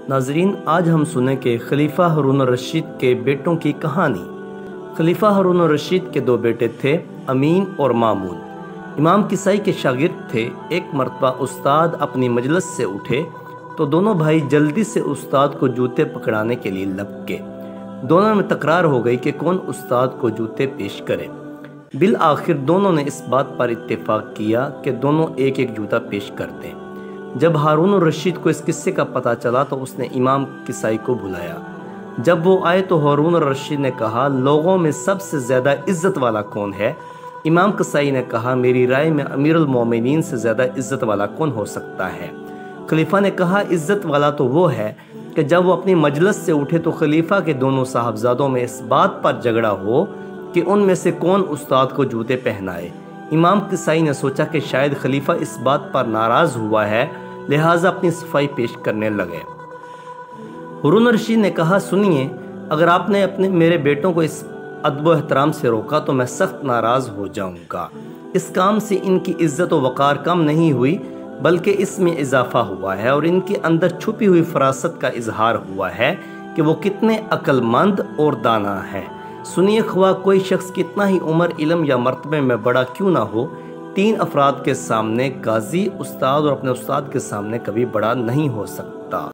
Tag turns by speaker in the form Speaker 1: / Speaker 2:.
Speaker 1: ناظرین، آج ہم سنیں کہ خلیفہ ہارون الرشید کے بیٹوں کی کہانی۔ خلیفہ ہارون الرشید کے دو بیٹے تھے، امین اور مامون۔ امام کسائی کے شاگرد تھے۔ ایک مرتبہ استاد اپنی مجلس سے اٹھے تو دونوں بھائی جلدی سے استاد کو جوتے پکڑانے کے لیے لگ گئے۔ دونوں میں تکرار ہو گئی کہ کون استاد کو جوتے پیش کرے۔ بالآخر دونوں نے اس بات پر اتفاق کیا کہ دونوں ایک ایک جوتا پیش کر دیں۔ جب ہارون الرشید کو اس قصے کا پتہ چلا تو اس نے امام کسائی کو بلایا۔ جب وہ آئے تو ہارون الرشید نے کہا، لوگوں میں سب سے زیادہ عزت والا کون ہے؟ امام کسائی نے کہا، میری رائے میں امیر المومنین سے زیادہ عزت والا کون ہو سکتا ہے؟ خلیفہ نے کہا، عزت والا تو وہ ہے کہ جب وہ اپنی مجلس سے اٹھے تو خلیفہ کے دونوں صاحبزادوں میں اس بات پر جھگڑا ہو کہ ان میں سے کون استاد کو جوتے پہنائے۔ امام کسائی نے سوچا کہ شاید خلیفہ اس بات پر ناراض ہوا ہے، لہٰذا اپنی صفائی پیش کرنے لگے۔ ہارون الرشید نے کہا، سنیے، اگر آپ نے میرے بیٹوں کو اس ادب و احترام سے روکا تو میں سخت ناراض ہو جاؤں گا۔ اس کام سے ان کی عزت و وقار کم نہیں ہوئی بلکہ اس میں اضافہ ہوا ہے، اور ان کے اندر چھپی ہوئی فراست کا اظہار ہوا ہے کہ وہ کتنے عقل مند اور دانا ہیں۔ سنیے، خواہ کوئی شخص کتنا ہی عمر، علم یا مرتبے میں بڑا کیوں نہ ہو، 3 افراد کے سامنے، قاضی، استاد اور اپنے استاد کے سامنے کبھی بڑا نہیں ہو سکتا۔